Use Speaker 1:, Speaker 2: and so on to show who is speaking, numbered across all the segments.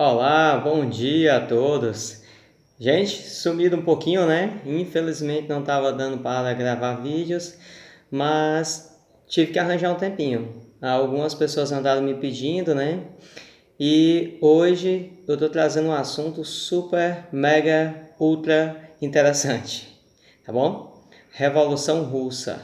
Speaker 1: Olá, bom dia a todos. Gente, sumido um pouquinho, né? Infelizmente não estava dando para gravar vídeos, mas tive que arranjar um tempinho. Algumas pessoas andaram me pedindo, né? E hoje eu estou trazendo um assunto super, mega, ultra interessante, tá bom? Revolução Russa.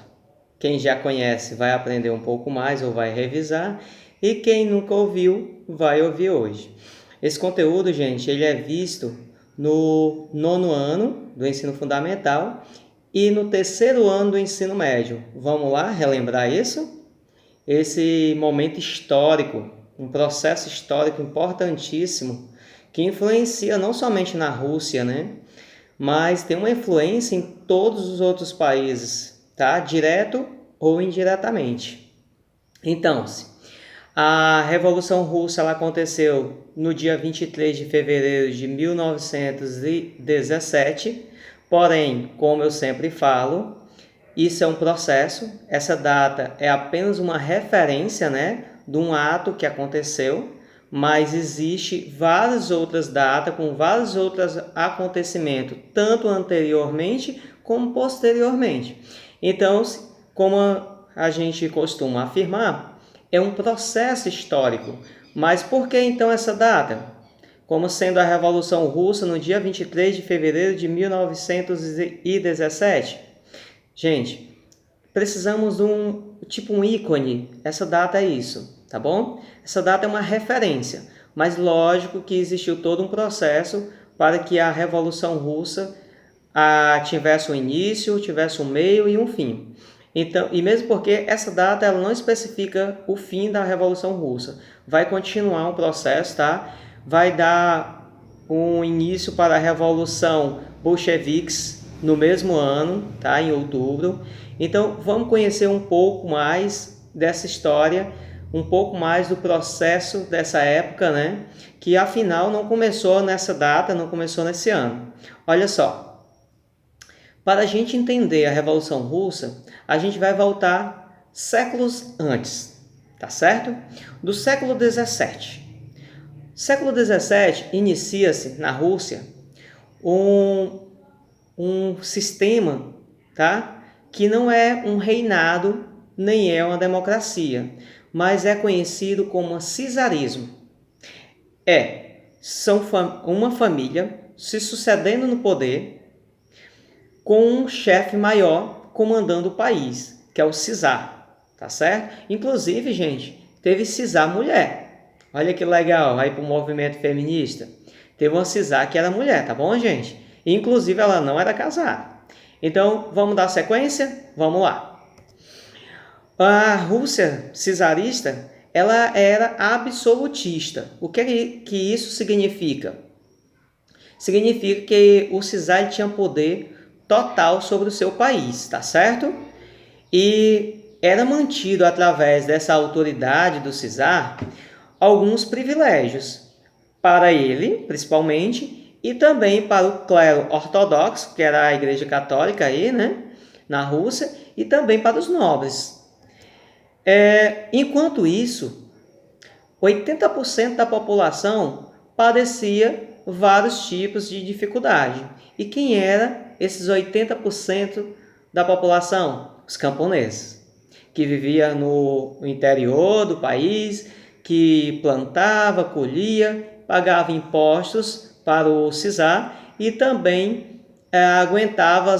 Speaker 1: Quem já conhece vai aprender um pouco mais ou vai revisar, e quem nunca ouviu vai ouvir hoje. Esse conteúdo, gente, ele é visto no nono ano do ensino fundamental e no terceiro ano do ensino médio. Vamos lá relembrar isso? Esse momento histórico, um processo histórico importantíssimo que influencia não somente na Rússia, né? Mas tem uma influência em todos os outros países, tá? Direto ou indiretamente. Então, a Revolução Russa ela aconteceu no dia 23 de fevereiro de 1917, porém, como eu sempre falo, isso é um processo, essa data é apenas uma referência, né, de um ato que aconteceu, mas existe várias outras datas com vários outros acontecimentos, tanto anteriormente como posteriormente. Então, como a gente costuma afirmar, é um processo histórico. Mas por que então essa data? Como sendo a Revolução Russa no dia 23 de fevereiro de 1917? Gente, precisamos de um ícone. Essa data é isso, tá bom? Essa data é uma referência, mas lógico que existiu todo um processo para que a Revolução Russa tivesse um início, tivesse um meio e um fim. Então, e mesmo porque essa data ela não especifica o fim da Revolução Russa, vai continuar um processo, tá? Vai dar um início para a Revolução Bolcheviques no mesmo ano, tá? Em outubro. Então, vamos conhecer um pouco mais dessa história, um pouco mais do processo dessa época, né? Que afinal não começou nessa data, não começou nesse ano. Olha só, para a gente entender a Revolução Russa, a gente vai voltar séculos antes, tá certo? Do século XVII. Século XVII inicia-se na Rússia um sistema, tá? Que não é um reinado nem é uma democracia, mas é conhecido como czarismo. São uma família se sucedendo no poder com um chefe maior comandando o país, que é o czar, tá certo? Inclusive, gente, teve czar mulher. Olha que legal, aí para o movimento feminista. Teve uma czar que era mulher, tá bom, gente? Inclusive, ela não era casada. Então, vamos dar sequência? Vamos lá. A Rússia czarista, ela era absolutista. O que isso significa? Significa que o czar tinha poder total sobre o seu país, tá certo? E era mantido através dessa autoridade do czar alguns privilégios para ele, principalmente, e também para o clero ortodoxo, que era a Igreja Católica aí, né, na Rússia, e também para os nobres. Enquanto isso, 80% da população padecia vários tipos de dificuldade. E quem era esses 80% da população? Os camponeses, que vivia no interior do país, que plantava, colhia, pagava impostos para o czar e também aguentava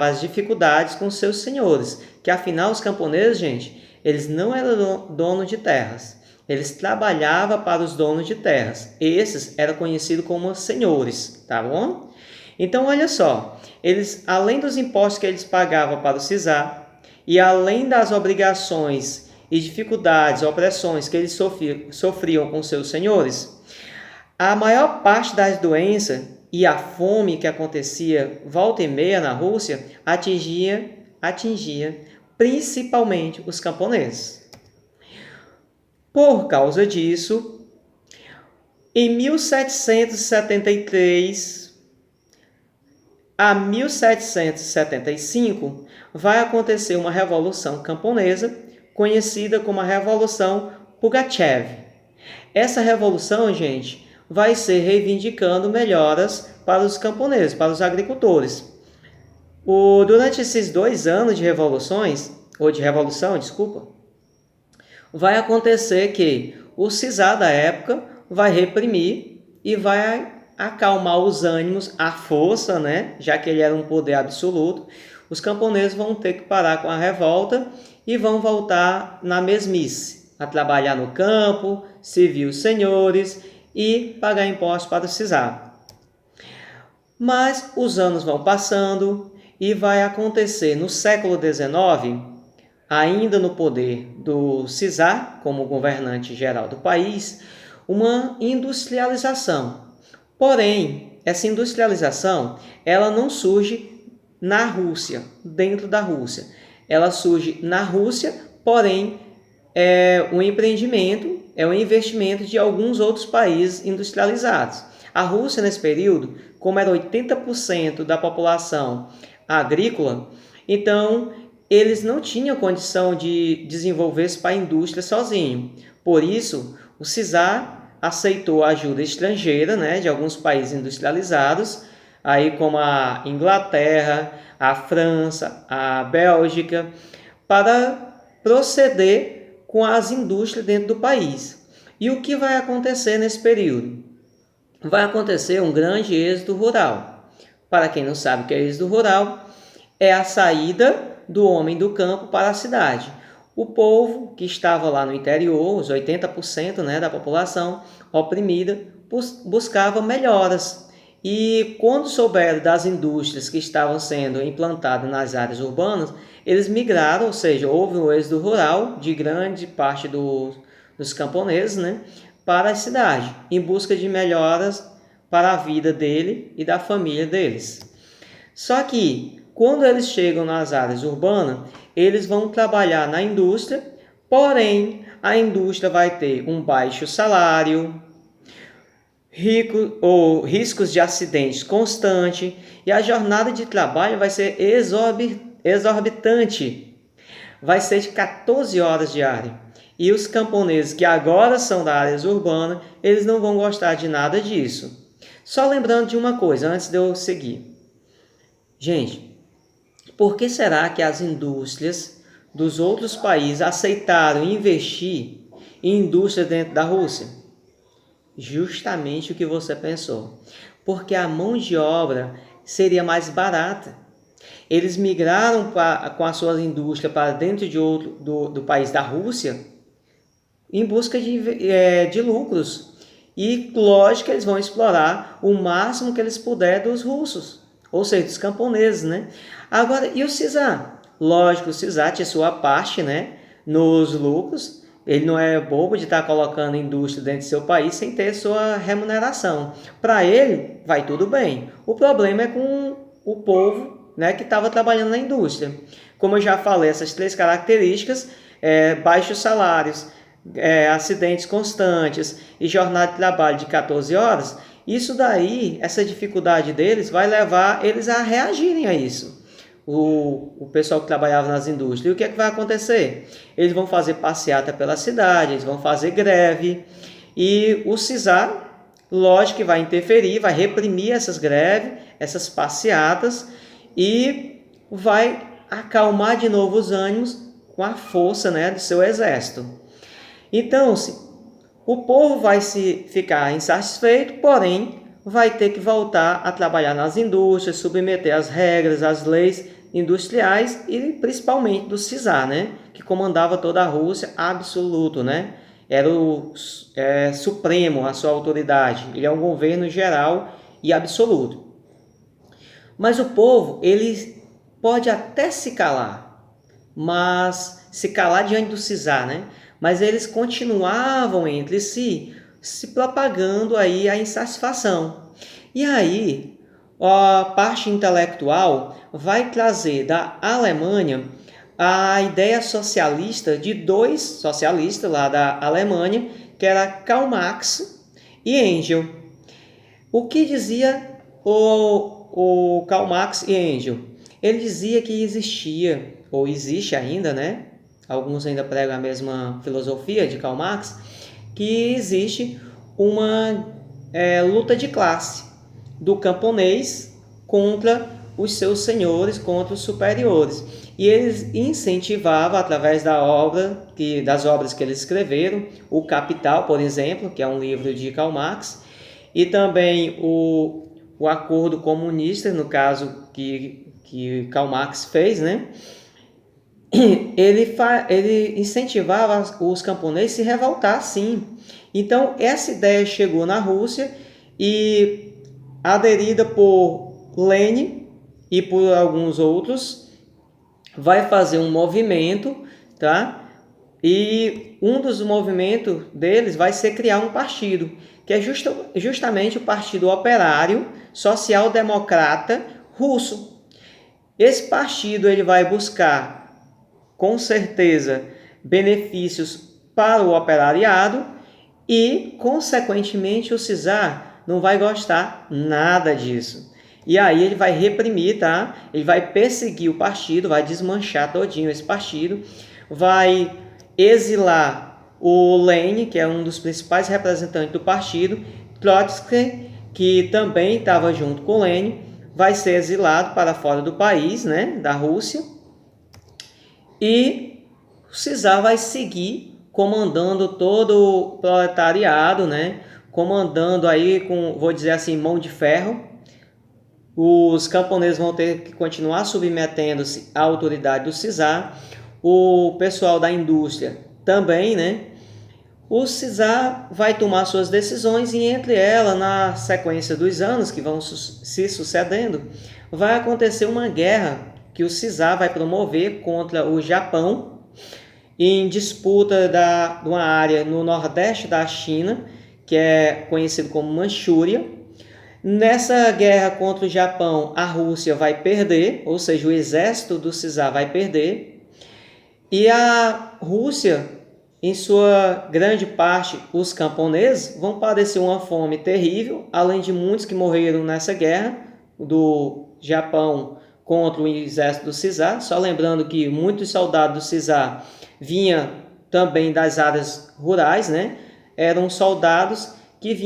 Speaker 1: as dificuldades com seus senhores, que afinal os camponeses, gente, eles não eram donos de terras, eles trabalhavam para os donos de terras. Esses eram conhecidos como senhores, tá bom? Então, olha só, eles, além dos impostos que eles pagavam para o czar, e além das obrigações e dificuldades, opressões que eles sofriam com seus senhores, a maior parte das doenças e a fome que acontecia volta e meia na Rússia atingia principalmente os camponeses. Por causa disso, em 1773 a 1775 vai acontecer uma revolução camponesa conhecida como a Revolução Pugachev. Essa revolução, gente, vai ser reivindicando melhoras para os camponeses, para os agricultores. Durante esses 2 anos de revoluções, ou de revolução, desculpa, vai acontecer que o czar da época vai reprimir e vai acalmar os ânimos, a força, né? Já que ele era um poder absoluto, os camponeses vão ter que parar com a revolta e vão voltar na mesmice, a trabalhar no campo, servir os senhores e pagar impostos para o czar. Mas os anos vão passando e vai acontecer no século XIX, ainda no poder do czar, como governante geral do país, uma industrialização. Porém, essa industrialização ela não surge na Rússia, dentro da Rússia. Ela surge na Rússia, porém é um empreendimento, é um investimento de alguns outros países industrializados. A Rússia, nesse período, como era 80% da população agrícola, então eles não tinham condição de desenvolver-se para a indústria sozinho. Por isso, o czar aceitou a ajuda estrangeira, né, de alguns países industrializados, aí como a Inglaterra, a França, a Bélgica, para proceder com as indústrias dentro do país. E o que vai acontecer nesse período? Vai acontecer um grande êxodo rural. Para quem não sabe o que é êxodo rural, é a saída do homem do campo para a cidade. O povo que estava lá no interior, os 80%, né, da população oprimida, buscava melhoras. E quando souberam das indústrias que estavam sendo implantadas nas áreas urbanas, eles migraram, ou seja, houve um êxodo rural de grande parte dos camponeses, né, para a cidade, em busca de melhoras para a vida dele e da família deles. Só que, quando eles chegam nas áreas urbanas, eles vão trabalhar na indústria, porém, a indústria vai ter um baixo salário, riscos de acidentes constantes, e a jornada de trabalho vai ser exorbitante. Vai ser de 14 horas diárias. E os camponeses que agora são da área urbana, eles não vão gostar de nada disso. Só lembrando de uma coisa, antes de eu seguir. Gente, por que será que as indústrias dos outros países aceitaram investir em indústria dentro da Rússia? Justamente o que você pensou. Porque a mão de obra seria mais barata. Eles migraram com as suas indústrias para dentro do país da Rússia em busca de lucros. E lógico que eles vão explorar o máximo que eles puderem dos russos, ou seja, dos camponeses, né? Agora, e o czar? Lógico, o czar tinha sua parte, né, nos lucros. Ele não é bobo de estar colocando indústria dentro do seu país sem ter sua remuneração. Para ele, vai tudo bem. O problema é com o povo, né, que estava trabalhando na indústria. Como eu já falei, essas 3 características, baixos salários, acidentes constantes e jornada de trabalho de 14 horas, isso daí, essa dificuldade deles vai levar eles a reagirem a isso. O pessoal que trabalhava nas indústrias. E o que é que vai acontecer? Eles vão fazer passeata pela cidade, eles vão fazer greve, e o czar, lógico que vai interferir, vai reprimir essas greves, essas passeatas, e vai acalmar de novo os ânimos com a força, né, do seu exército. Então, o povo vai ficar insatisfeito, porém, vai ter que voltar a trabalhar nas indústrias, submeter as regras, as leis industriais e principalmente do czar, né, que comandava toda a Rússia, absoluto, né, era o supremo, a sua autoridade, ele é um governo geral e absoluto. Mas o povo, ele pode até se calar, mas se calar diante do czar, né, mas eles continuavam entre si, se propagando aí a insatisfação. E aí, a parte intelectual vai trazer da Alemanha a ideia socialista de 2 socialistas lá da Alemanha, que era Karl Marx e Engels. O que dizia o Karl Marx e Engels? Ele dizia que existia, ou existe ainda, né? Alguns ainda pregam a mesma filosofia de Karl Marx, que existe uma luta de classe do camponês contra os seus senhores, contra os superiores. E eles incentivavam, através das obras que eles escreveram, o Capital, por exemplo, que é um livro de Karl Marx, e também o Acordo Comunista, no caso que Karl Marx fez, né? Ele incentivava os camponeses a se revoltar, sim. Então, essa ideia chegou na Rússia e, aderida por Lenin e por alguns outros, vai fazer um movimento, tá? E um dos movimentos deles vai ser criar um partido, que é justamente o Partido Operário Social Democrata Russo. Esse partido ele vai buscar, com certeza, benefícios para o operariado e, consequentemente, o czar não vai gostar nada disso. E aí ele vai reprimir, tá? Ele vai perseguir o partido, vai desmanchar todinho esse partido, vai exilar o Lenin, que é um dos principais representantes do partido, Trotsky, que também estava junto com Lenin, vai ser exilado para fora do país, né, da Rússia, e o czar vai seguir comandando todo o proletariado, né, comandando aí com, vou dizer assim, mão de ferro. Os camponeses vão ter que continuar submetendo-se à autoridade do czar, o pessoal da indústria também, né? O czar vai tomar suas decisões e entre elas, na sequência dos anos que vão se sucedendo, vai acontecer uma guerra que o czar vai promover contra o Japão em disputa de uma área no nordeste da China, que é conhecido como Manchúria. Nessa guerra contra o Japão, a Rússia vai perder, ou seja, o exército do czar vai perder. E a Rússia, em sua grande parte, os camponeses, vão padecer uma fome terrível, além de muitos que morreram nessa guerra do Japão contra o exército do czar. Só lembrando que muitos soldados do czar vinham também das áreas rurais, né? Eram soldados que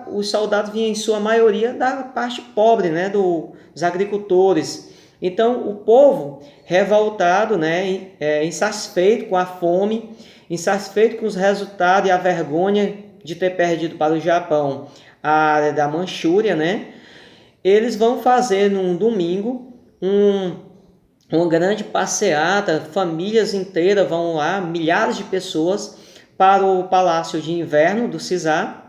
Speaker 1: os soldados vinham em sua maioria da parte pobre, né, dos agricultores. Então o povo revoltado, né, insatisfeito com a fome, insatisfeito com os resultados e a vergonha de ter perdido para o Japão a área da Manchúria, né, eles vão fazer num domingo uma grande passeata, famílias inteiras vão lá, milhares de pessoas para o Palácio de Inverno do czar.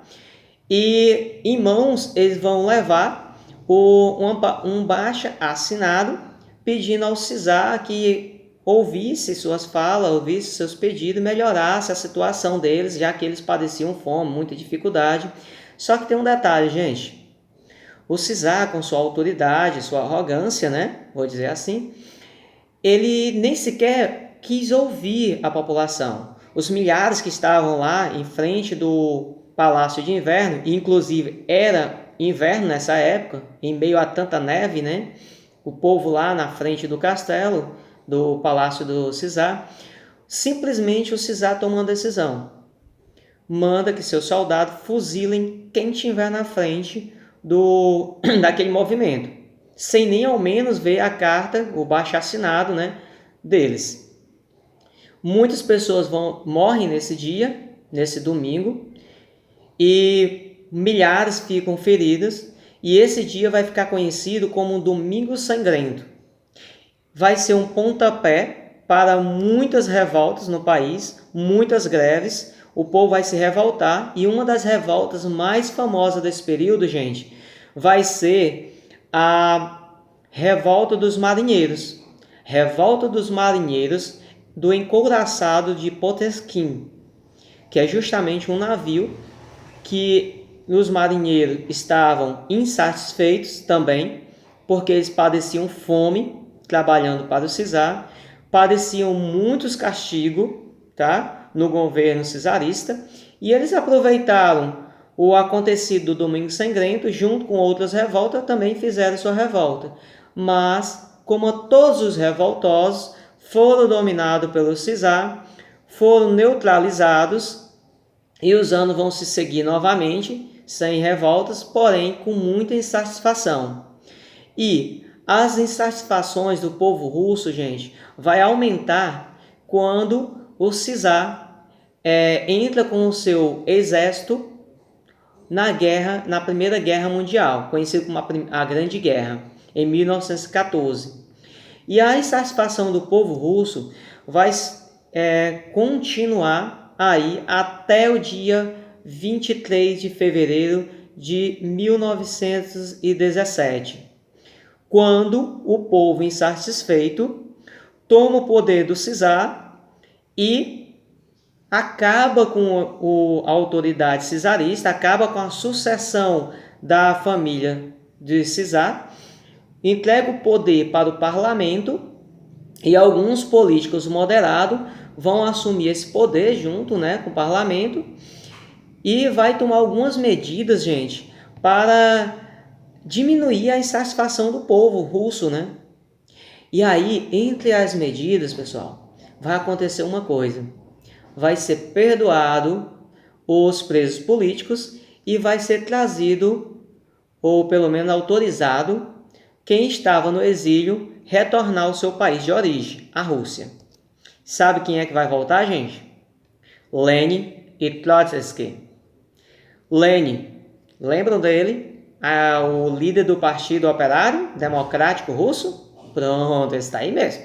Speaker 1: E em mãos eles vão levar um baixa assinado pedindo ao czar que ouvisse suas falas, ouvisse seus pedidos e melhorasse a situação deles, já que eles padeciam fome, muita dificuldade. Só que tem um detalhe, gente. O czar, com sua autoridade, sua arrogância, né? Vou dizer assim, ele nem sequer quis ouvir a população. Os milhares que estavam lá em frente do Palácio de Inverno, e inclusive era inverno nessa época, em meio a tanta neve, né? O povo lá na frente do castelo, do Palácio do czar, simplesmente o czar toma uma decisão. Manda que seus soldados fuzilem quem estiver na frente daquele movimento, sem nem ao menos ver a carta, o baixo-assinado, né, deles. Muitas pessoas morrem nesse dia, nesse domingo, e milhares ficam feridas, e esse dia vai ficar conhecido como um Domingo Sangrento. Vai ser um pontapé para muitas revoltas no país, muitas greves, o povo vai se revoltar, e uma das revoltas mais famosas desse período, gente, vai ser a Revolta dos Marinheiros. Revolta dos Marinheiros do Encouraçado de Potemkin, que é justamente um navio que os marinheiros estavam insatisfeitos também, porque eles padeciam fome trabalhando para o czar, padeciam muitos castigos, tá, no governo czarista, e eles aproveitaram o acontecido do Domingo Sangrento, junto com outras revoltas, também fizeram sua revolta. Mas, como todos os revoltosos foram dominados pelo czar, foram neutralizados e os anos vão se seguir novamente, sem revoltas, porém com muita insatisfação. E as insatisfações do povo russo, gente, vai aumentar quando o czar entra com o seu exército na guerra, na Primeira Guerra Mundial, conhecida como a Grande Guerra, em 1914. E a insatisfação do povo russo vai continuar aí até o dia 23 de fevereiro de 1917, quando o povo insatisfeito toma o poder do czar e acaba com a autoridade czarista, acaba com a sucessão da família de czar, entrega o poder para o parlamento e alguns políticos moderados vão assumir esse poder junto, né, com o parlamento e vai tomar algumas medidas, gente, para diminuir a insatisfação do povo russo, né? E aí, entre as medidas, pessoal, vai acontecer uma coisa. Vai ser perdoado os presos políticos e vai ser trazido, ou pelo menos autorizado, quem estava no exílio retornar ao seu país de origem, a Rússia. Sabe quem é que vai voltar, gente? Lenin e Trotsky. Lenin, lembram dele? O líder do Partido Operário Democrático Russo? Pronto, esse está aí mesmo.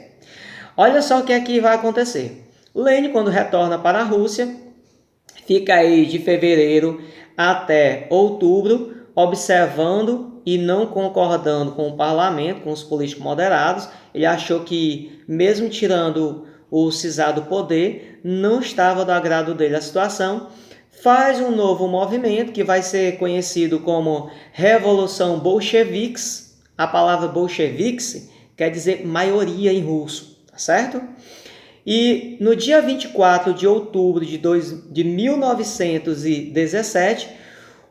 Speaker 1: Olha só o que é que vai acontecer. Lenin, quando retorna para a Rússia, fica aí de fevereiro até outubro, observando e não concordando com o parlamento, com os políticos moderados. Ele achou que, mesmo tirando o czar do poder, não estava do agrado dele a situação. Faz um novo movimento que vai ser conhecido como Revolução Bolcheviques. A palavra bolcheviques quer dizer maioria em russo, tá certo? E no dia 24 de outubro de 1917,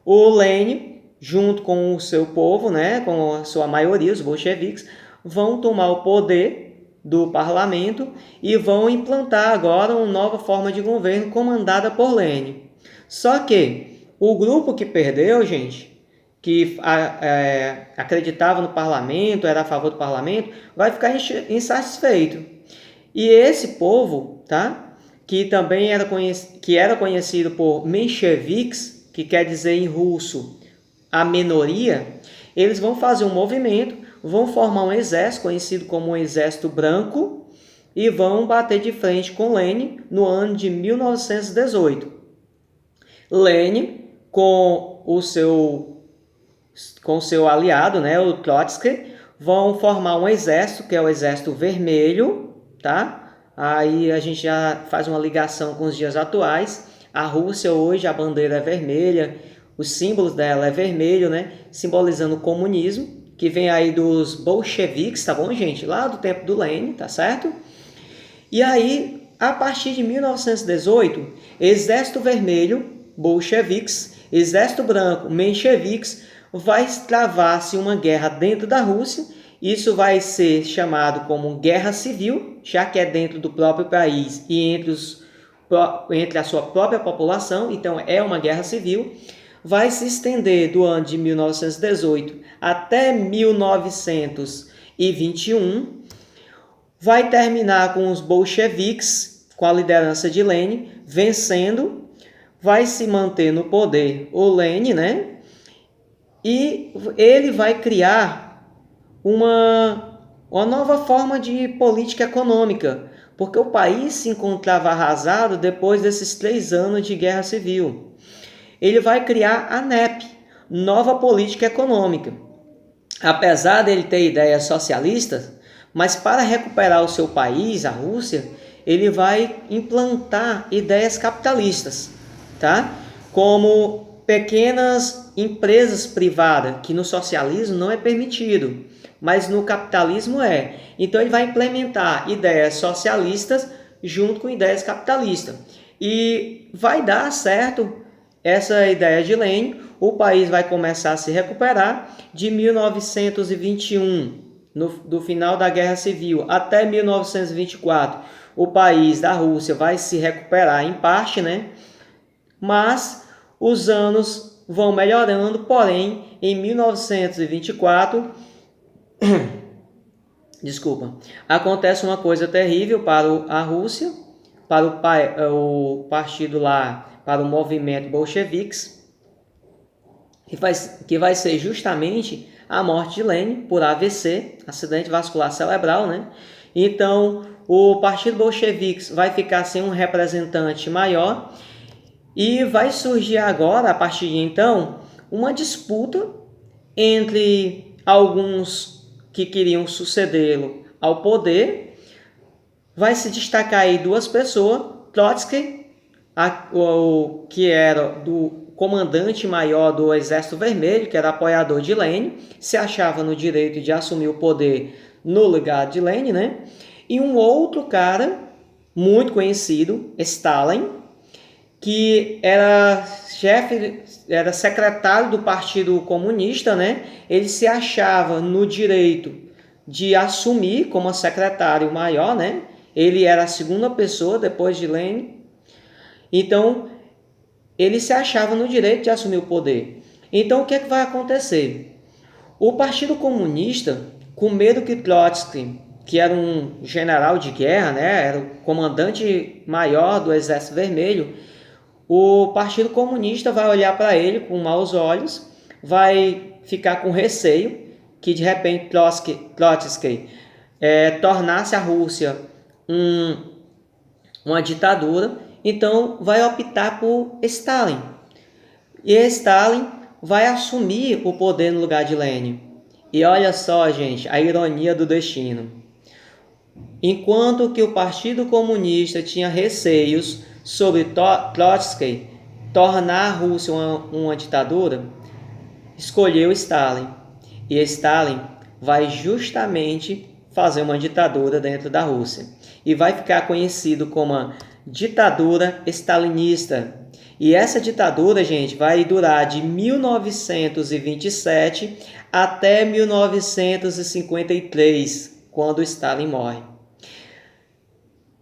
Speaker 1: o Lenin, junto com o seu povo, né, com a sua maioria, os bolcheviques, vão tomar o poder do parlamento e vão implantar agora uma nova forma de governo comandada por Lenin. Só que o grupo que perdeu, gente, que acreditava no parlamento, era a favor do parlamento, vai ficar insatisfeito. E esse povo, tá, que também era conhecido por mencheviques, que quer dizer em russo a minoria, eles vão fazer um movimento, vão formar um exército conhecido como um Exército Branco e vão bater de frente com Lenin no ano de 1918. Lenin, com o seu aliado, né, o Trotsky, vão formar um exército, que é o Exército Vermelho, tá? Aí a gente já faz uma ligação com os dias atuais. A Rússia hoje, a bandeira é vermelha, os símbolos dela é vermelho, né? Simbolizando o comunismo, que vem aí dos bolcheviques, tá bom, gente? Lá do tempo do Lenin, tá certo? E aí, a partir de 1918, Exército Vermelho, bolcheviques, Exército Branco, mencheviques, vai travar-se uma guerra dentro da Rússia. Isso vai ser chamado como guerra civil, já que é dentro do próprio país e entre a sua própria população, então é uma guerra civil. Vai se estender do ano de 1918 até 1921. Vai terminar com os bolcheviques, com a liderança de Lenin, vencendo. Vai se manter no poder o Lenin, né? E ele vai criar uma nova forma de política econômica, porque o país se encontrava arrasado depois desses 3 anos de guerra civil. Ele vai criar a NEP, Nova Política Econômica. Apesar dele ter ideias socialistas, mas para recuperar o seu país, a Rússia, ele vai implantar ideias capitalistas, tá? Como pequenas empresas privadas, que no socialismo não é permitido, mas no capitalismo é. Então ele vai implementar ideias socialistas junto com ideias capitalistas. E vai dar certo essa ideia de Lenin. O país vai começar a se recuperar de 1921, do final da Guerra Civil, até 1924. O país da Rússia vai se recuperar em parte, né? mas os anos vão melhorando, porém, em 1924, acontece uma coisa terrível para a Rússia, para o partido lá, para o movimento bolcheviques, que vai ser justamente a morte de Lenin por AVC, acidente vascular cerebral, né? Então, o partido bolcheviques vai ficar sem um representante maior e vai surgir agora, a partir de então, uma disputa entre alguns que queriam sucedê-lo ao poder. Vai se destacar aí duas pessoas, Trotsky, que era do comandante maior do Exército Vermelho, que era apoiador de Lenin, se achava no direito de assumir o poder no lugar de Lenin, né? E um outro cara muito conhecido, Stalin, que era era secretário do Partido Comunista, né? Ele se achava no direito de assumir como secretário maior, né? Ele era a segunda pessoa depois de Lenin. Então, ele se achava no direito de assumir o poder. Então, o que é que vai acontecer? O Partido Comunista, com medo que Trotsky, que era um general de guerra, né? Era o comandante maior do Exército Vermelho, o Partido Comunista vai olhar para ele com maus olhos, vai ficar com receio que de repente Trotsky tornasse a Rússia uma ditadura, então vai optar por Stalin. E Stalin vai assumir o poder no lugar de Lenin. E olha só, gente, a ironia do destino. Enquanto que o Partido Comunista tinha receios sobre Trotsky tornar a Rússia uma ditadura, escolheu Stalin. E Stalin vai justamente fazer uma ditadura dentro da Rússia. E vai ficar conhecido como a ditadura stalinista. E essa ditadura, gente, vai durar de 1927 até 1953, quando Stalin morre.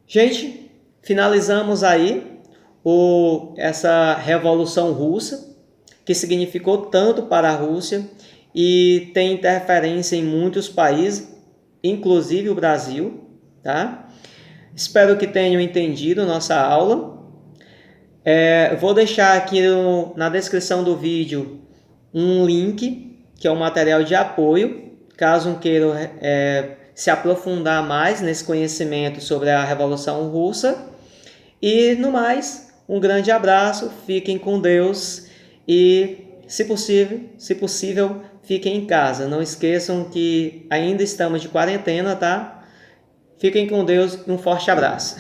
Speaker 1: Gente, finalizamos aí essa Revolução Russa, que significou tanto para a Rússia e tem interferência em muitos países, inclusive o Brasil, tá? Espero que tenham entendido nossa aula. Vou deixar aqui na descrição do vídeo um link, que é um material de apoio, caso queiram se aprofundar mais nesse conhecimento sobre a Revolução Russa. E no mais, um grande abraço, fiquem com Deus e, se possível, fiquem em casa. Não esqueçam que ainda estamos de quarentena, tá? Fiquem com Deus e um forte abraço.